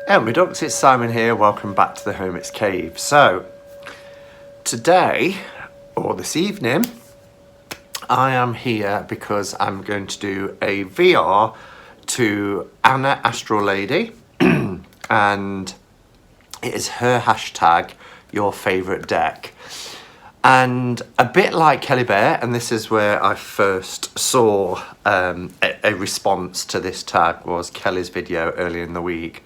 Hello ducks, it's Simon here, welcome back to the Hermit's Cave. So, today, or this evening, I am here because I'm going to do a VR to Anna Astral Lady and it is her hashtag, your favourite deck. And a bit like Kelly Bear, and this is where I first saw a response to this tag, was Kelly's video earlier in the week.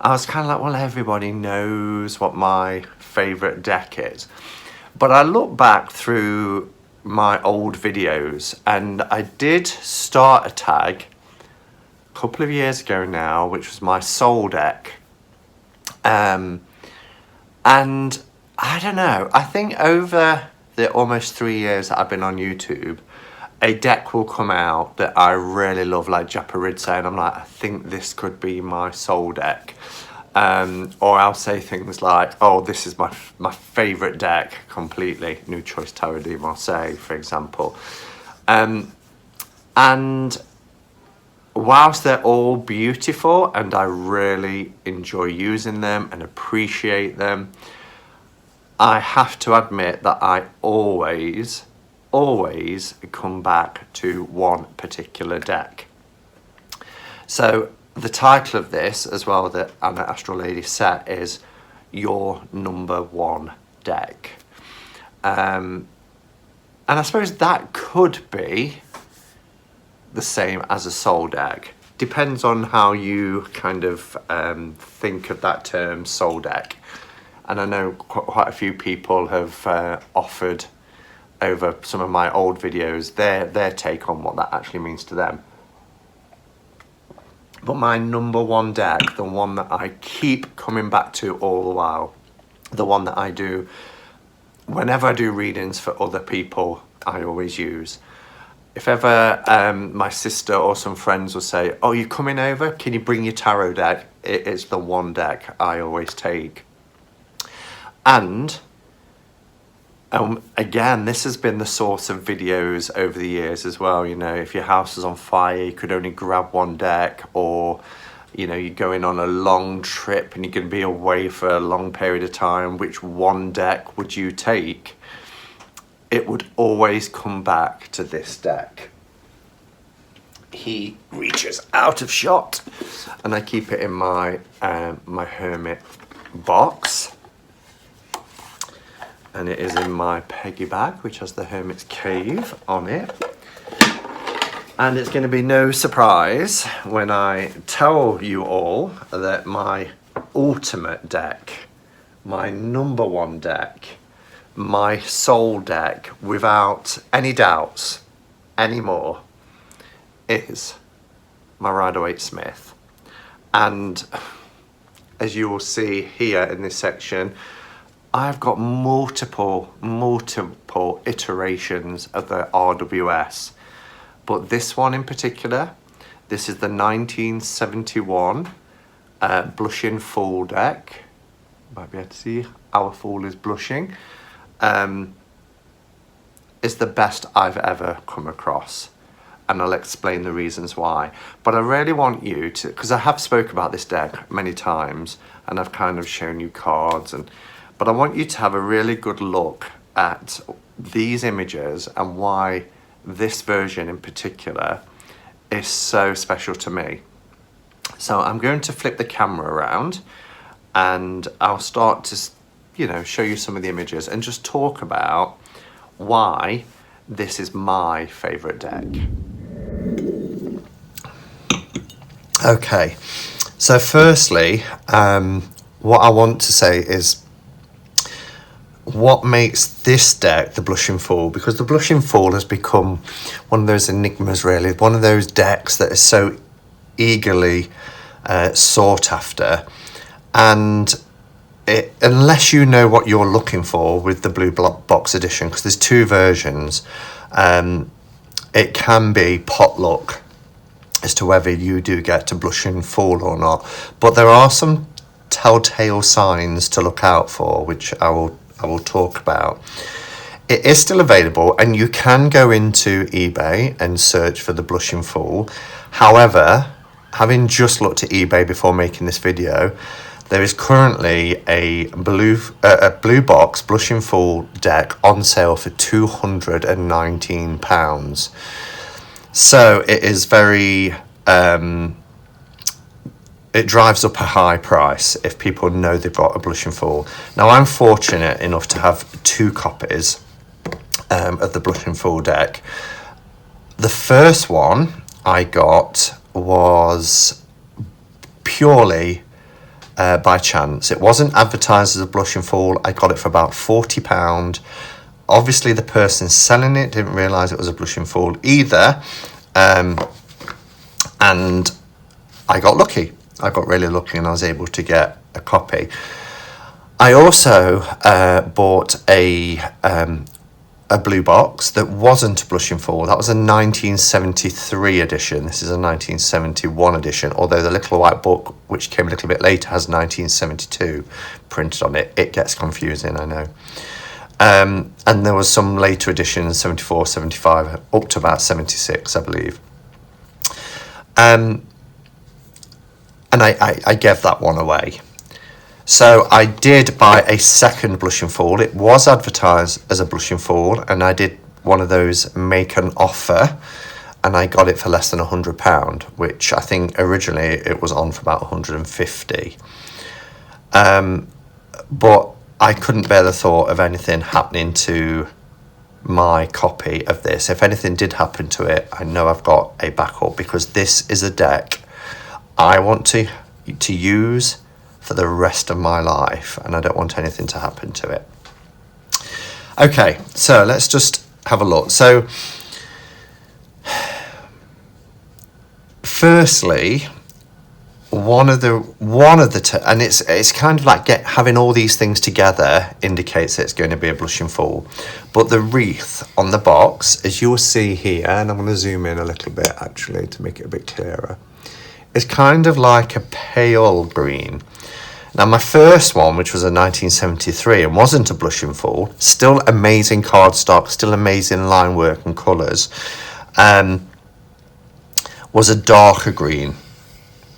I was kind of like, well, everybody knows what my favourite deck is. But I looked back through my old videos and I did start a tag a couple of years ago now, which was my soul deck. And I don't know, I think over the almost 3 years that I've been on YouTube, a deck will come out that I really love, like Japaridse, and I'm like, I think this could be my soul deck. Or I'll say things like, oh, this is my favourite deck completely. New Choice Tarot de Marseille, for example. And whilst they're all beautiful and I really enjoy using them and appreciate them, I have to admit that I always come back to one particular deck. So the title of this, as well, that Anna Astral Lady set, is Your Number One Deck. And I suppose that could be the same as a soul deck. Depends on how you kind of think of that term, soul deck. And I know quite a few people have offered over some of my old videos their take on what that actually means to them. But my number one deck, the one that I keep coming back to all the while, the one that I do whenever I do readings for other people, I always use. If ever my sister or some friends will say, oh, you coming over? Can you bring your tarot deck? It's the one deck I always take. And again, this has been the source of videos over the years as well. You know, if your house is on fire, you could only grab one deck, or, you know, you're going on a long trip and you're going to be away for a long period of time. Which one deck would you take? It would always come back to this deck. He reaches out of shot, and I keep it in my my hermit box. And it is in my Peggy bag, which has the Hermit's Cave on it. And it's going to be no surprise when I tell you all that my ultimate deck, my number one deck, my soul deck, without any doubts anymore, is my Rider-Waite-Smith. And as you will see here in this section, I've got multiple iterations of the RWS, but this one in particular, this is the 1971 Blushing Fool deck. Might be able to see our Fool is blushing. Is the best I've ever come across, and I'll explain the reasons why. But I really want you to, because I have spoke about this deck many times, and I've kind of shown you cards, but I want you to have a really good look at these images and why this version in particular is so special to me. So I'm going to flip the camera around and I'll start to, you know, show you some of the images and just talk about why this is my favourite deck. Okay, so firstly, what I want to say is what makes this deck the Blushing Fool, because the Blushing Fool has become one of those enigmas, really, one of those decks that is so eagerly sought after, and unless you know what you're looking for with the blue box edition, because there's two versions, it can be potluck as to whether you do get to Blushing Fool or not. But there are some telltale signs to look out for, which I will talk about. It is still available, and you can go into eBay and search for the Blushing Fool. However, having just looked at eBay before making this video, there is currently a blue box Blushing Fool deck on sale for £219. So it is very, it drives up a high price if people know they've got a Blushing Fool. Now, I'm fortunate enough to have 2 copies of the Blushing Fool deck. The first one I got was purely by chance. It wasn't advertised as a Blushing Fool. I got it for about £40. Obviously, the person selling it didn't realise it was a Blushing Fool either, and I got lucky. I got really lucky, and I was able to get a copy. I also bought a blue box that wasn't a Blushing Fool. That was a 1973 edition. This is a 1971 edition, although the little white book, which came a little bit later, has 1972 printed on it. It gets confusing, I know. And there was some later editions, 74, 75, up to about 76, I believe. And I gave that one away. So I did buy a second Blushing Fool. It was advertised as a Blushing Fool, and I did one of those make an offer, and I got it for less than £100, which I think originally it was on for about 150. But I couldn't bear the thought of anything happening to my copy of this. If anything did happen to it, I know I've got a backup, because this is a deck I want to use for the rest of my life, and I don't want anything to happen to it. Okay, so let's just have a look. So firstly, one of the and it's kind of like having all these things together indicates that it's going to be a Blushing Fool. But the wreath on the box, as you will see here, and I'm going to zoom in a little bit actually to make it a bit clearer, is kind of like a pale green. Now, my first one, which was a 1973 and wasn't a Blushing Fool, still amazing cardstock, still amazing line work and colours, was a darker green,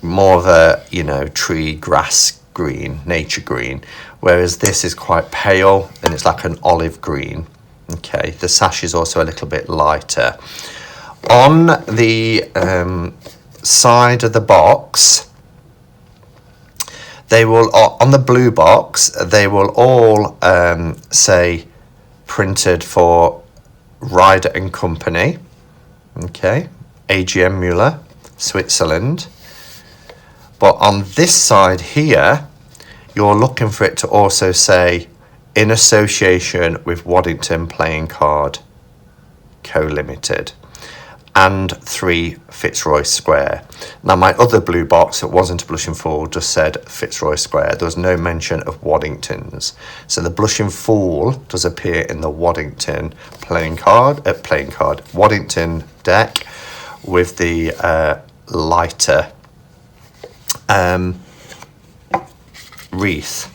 more of a, tree, grass green, nature green, whereas this is quite pale and it's like an olive green. Okay, the sash is also a little bit lighter. On the side of the box, they will, on the blue box, they will all say printed for Ryder and Company. Okay, AGM Müller, Switzerland. But on this side here, you're looking for it to also say in association with Waddington Playing Card Co Limited and 3 Fitzroy Square. Now, my other blue box that wasn't a Blushing Fool just said Fitzroy Square. There was no mention of Waddington's. So the Blushing Fool does appear in the Waddington Waddington deck with the lighter wreath.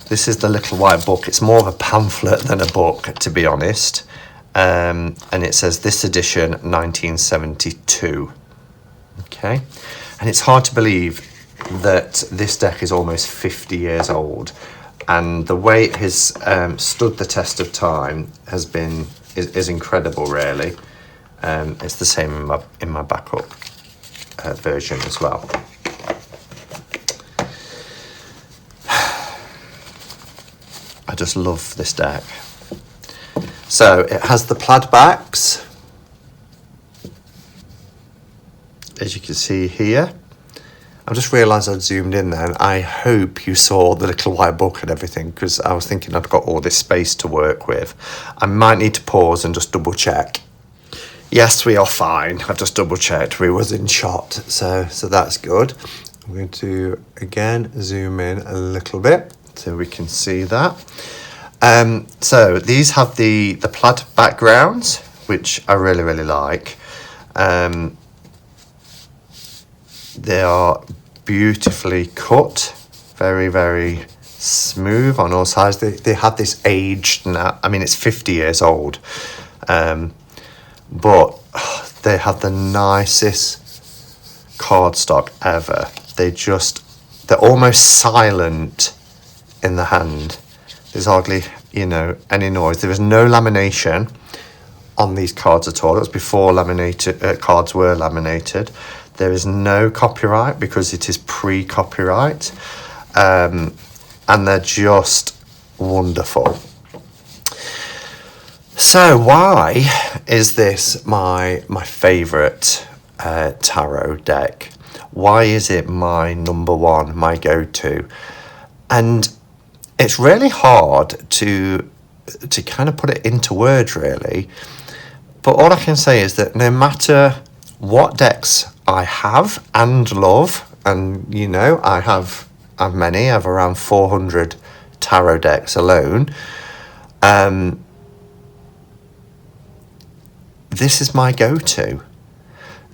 This is the little white book. It's more of a pamphlet than a book, to be honest. And it says this edition 1972. Okay, and it's hard to believe that this deck is almost 50 years old, and the way it has stood the test of time is incredible, really. It's the same in my backup version as well. I just love this deck. So it has the plaid backs, as you can see here. I just realised I'd zoomed in there, and I hope you saw the little white book and everything, because I was thinking I'd got all this space to work with. I might need to pause and just double check. Yes, we are fine. I've just double checked. We was in shot, so that's good. I'm going to again zoom in a little bit so we can see that. So these have the plaid backgrounds, which I really, really like. They are beautifully cut, very, very smooth on all sides. They have this aged now. I mean, it's 50 years old, but they have the nicest cardstock ever. They're almost silent in the hand. There's hardly, any noise. There is no lamination on these cards at all. It was before cards were laminated. There is no copyright because it is pre-copyright, and they're just wonderful. So why is this my favourite tarot deck? Why is it my number one, my go-to? And it's really hard to kind of put it into words, really. But all I can say is that no matter what decks I have and love, and I have many. I have around 400 tarot decks alone. This is my go-to.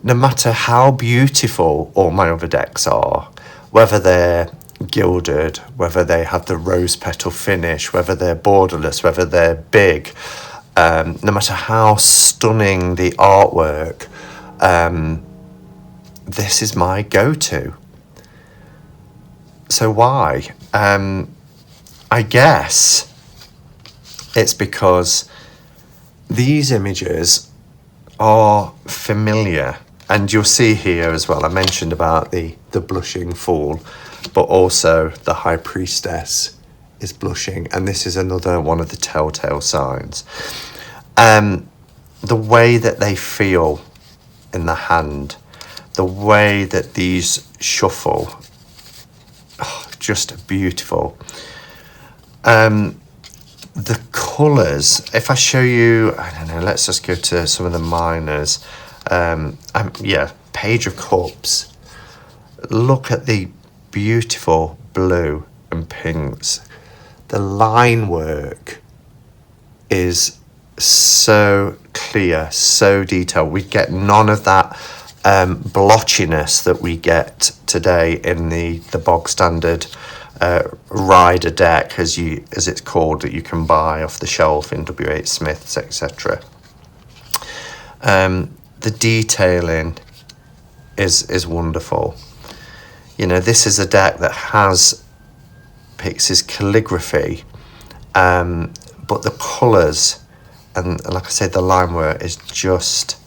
No matter how beautiful all my other decks are, whether they're gilded, whether they have the rose petal finish, whether they're borderless, whether they're big, no matter how stunning the artwork, this is my go-to. So why? I guess it's because these images are familiar, and you'll see here as well, I mentioned about the blushing fool, but also the high priestess is blushing, and this is another one of the telltale signs. The way that they feel in the hand, the way that these shuffle, just beautiful. The colours, if I show you, I don't know, let's just go to some of the minors. Page of Cups. Look at the beautiful blue and pinks. The line work is so clear, so detailed. We get none of that blotchiness that we get today in the bog standard rider deck, as it's called, that you can buy off the shelf in W.H. Smith's, etc. The detailing is wonderful. This is a deck that has Pixie's calligraphy, but the colours and, like I said, the line work is just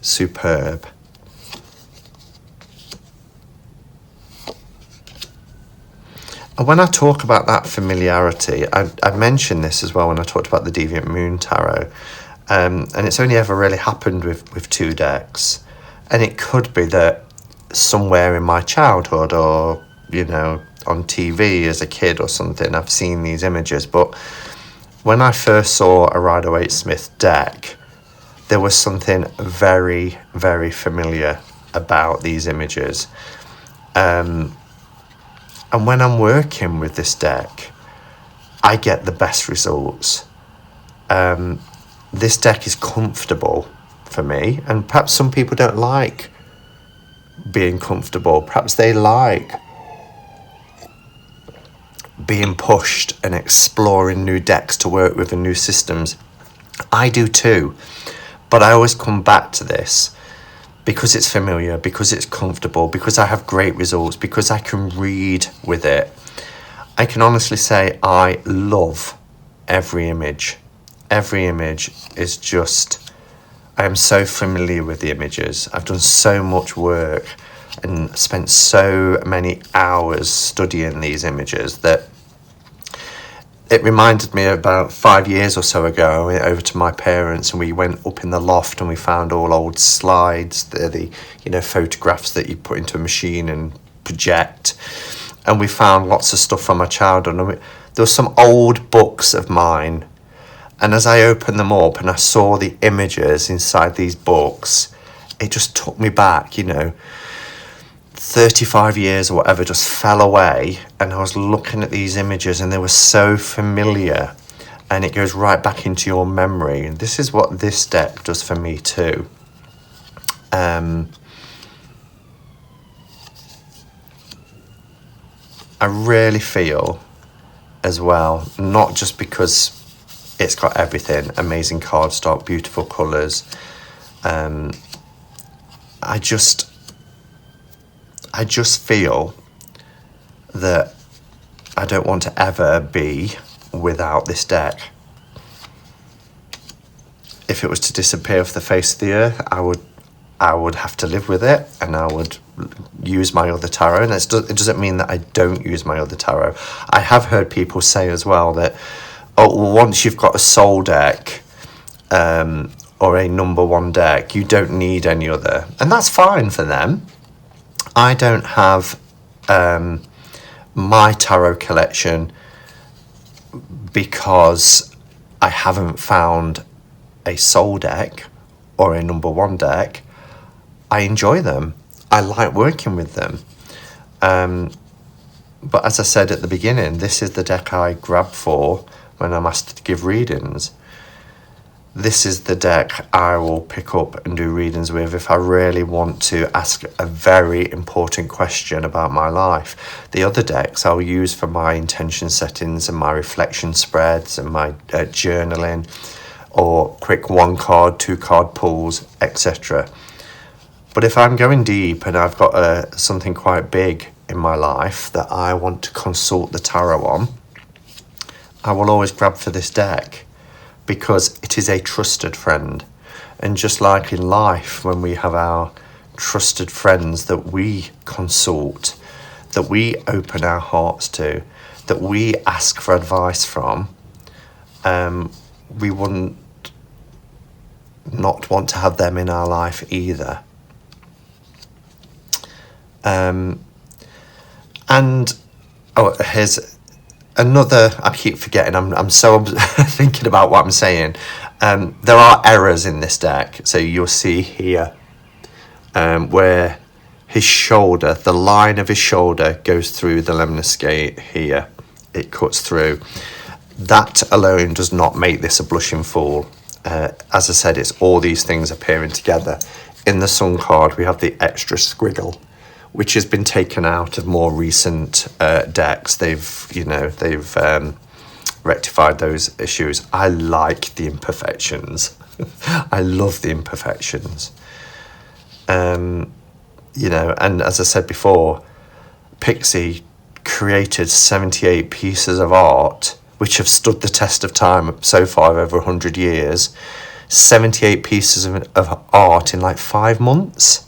superb. And when I talk about that familiarity, I mentioned this as well when I talked about the Deviant Moon Tarot, and it's only ever really happened with two decks, and it could be that somewhere in my childhood or on TV as a kid or something I've seen these images, but when I first saw a Rider-Waite Smith deck, there was something very, very familiar about these images. And when I'm working with this deck, I get the best results. This deck is comfortable for me, and perhaps some people don't like being comfortable. Perhaps they like being pushed and exploring new decks to work with and new systems. I do too, but I always come back to this because it's familiar, because it's comfortable, because I have great results, because I can read with it. I can honestly say I love every image. Every image is just, I am so familiar with the images. I've done so much work and spent so many hours studying these images that it reminded me about 5 years or so ago. I went over to my parents and we went up in the loft and we found all old slides, the photographs that you put into a machine and project, and we found lots of stuff from my childhood. And there were some old books of mine, and as I opened them up and I saw the images inside these books, it just took me back, 35 years or whatever just fell away, and I was looking at these images and they were so familiar, and it goes right back into your memory. And this is what this deck does for me too. I really feel as well, not just because it's got everything, amazing cardstock, beautiful colours, I just feel that I don't want to ever be without this deck. If it was to disappear off the face of the earth, I would have to live with it, and I would use my other tarot. And it doesn't mean that I don't use my other tarot. I have heard people say as well that, oh, well, once you've got a soul deck or a number one deck, you don't need any other. And that's fine for them. I don't have my tarot collection because I haven't found a soul deck or a number one deck. I enjoy them. I like working with them. But as I said at the beginning, this is the deck I grab for when I'm asked to give readings. This is the deck I will pick up and do readings with if I really want to ask a very important question about my life. The other decks I'll use for my intention settings and my reflection spreads and my journaling, or quick 1 card, 2 card pulls, etc. But if I'm going deep and I've got something quite big in my life that I want to consult the tarot on, I will always grab for this deck because it is a trusted friend. And just like in life, when we have our trusted friends that we consult, that we open our hearts to, that we ask for advice from, we wouldn't not want to have them in our life either. And here's another. I keep forgetting. I'm so thinking about what I'm saying. There are errors in this deck. So you'll see here where his shoulder, the line of his shoulder goes through the lemniscate here. It cuts through. That alone does not make this a blushing fool. As I said, it's all these things appearing together. In the Sun card, we have the extra squiggle, which has been taken out of more recent decks. They've rectified those issues. I like the imperfections. I love the imperfections. And as I said before, Pixie created 78 pieces of art which have stood the test of time so far, over 100 years. 78 pieces of art in like 5 months.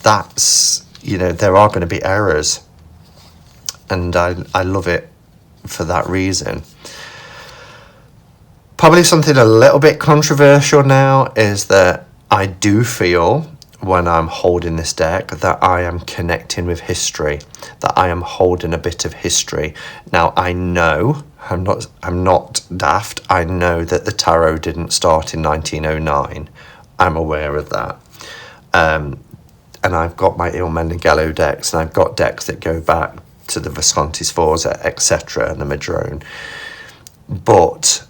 That's, there are going to be errors. And I love it for that reason. Probably something a little bit controversial now is that I do feel when I'm holding this deck that I am connecting with history, that I am holding a bit of history. Now I know I'm not daft. I know that the tarot didn't start in 1909. I'm aware of that. And I've got my Il Meneghello decks, and I've got decks that go back to the Visconti Sforza, etc., and the Madrone. But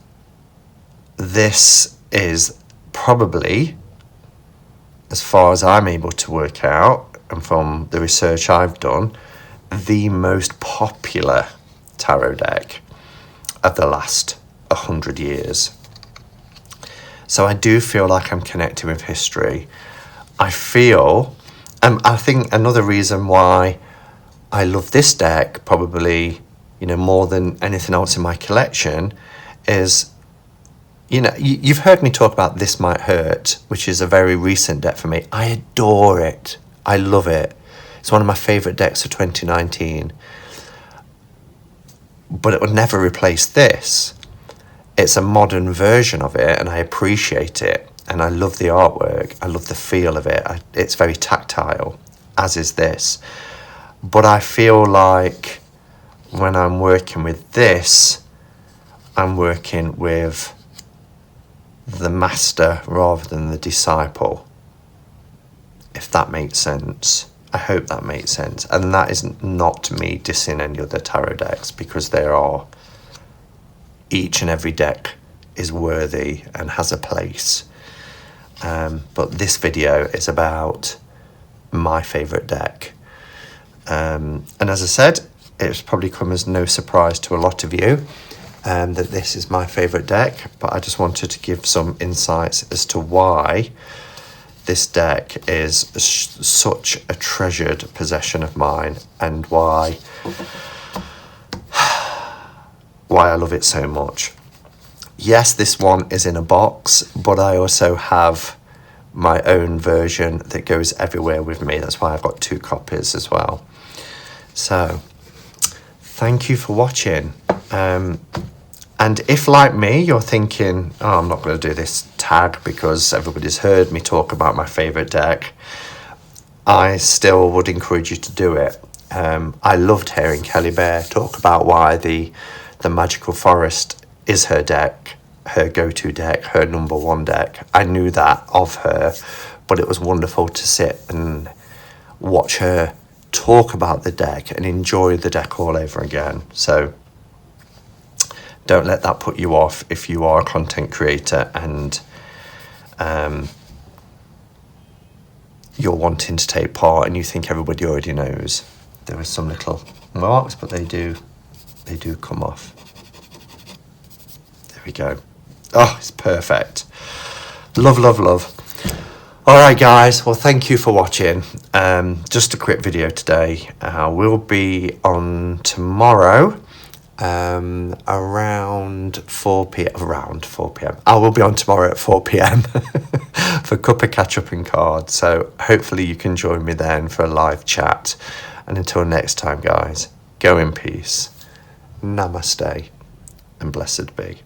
this is probably, as far as I'm able to work out, and from the research I've done, the most popular tarot deck of the last 100 years. So I do feel like I'm connected with history. I feel, I think another reason why I love this deck probably, more than anything else in my collection is, you've heard me talk about This Might Hurt, which is a very recent deck for me. I adore it. I love it. It's one of my favourite decks of 2019. But it would never replace this. It's a modern version of it, and I appreciate it. And I love the artwork. I love the feel of it. It's very tactile, as is this. But I feel like when I'm working with this, I'm working with the master rather than the disciple, if that makes sense. I hope that makes sense. And that is not me dissing any other tarot decks, because each and every deck is worthy and has a place. But this video is about my favourite deck. And as I said, it's probably come as no surprise to a lot of you that this is my favourite deck, but I just wanted to give some insights as to why this deck is such a treasured possession of mine, and why I love it so much. Yes, this one is in a box, but I also have my own version that goes everywhere with me. That's why I've got 2 copies as well. So thank you for watching. And if, like me, you're thinking, oh, I'm not going to do this tag because everybody's heard me talk about my favourite deck, I still would encourage you to do it. I loved hearing Kelly Bear talk about why the Magical Forest is her deck, her go-to deck, her #1 deck. I knew that of her, but it was wonderful to sit and watch her talk about the deck and enjoy the deck all over again. So don't let that put you off if you are a content creator and you're wanting to take part and you think everybody already knows. There are some little marks, but they do come off. There we go. Oh, it's perfect. Love, love, love. All right, guys. Well, thank you for watching. Just a quick video today. We'll be on tomorrow around 4 p.m. I will be on tomorrow at 4 p.m. for Cup of Catch Up and Cards. So hopefully you can join me then for a live chat. And until next time, guys, go in peace. Namaste and blessed be.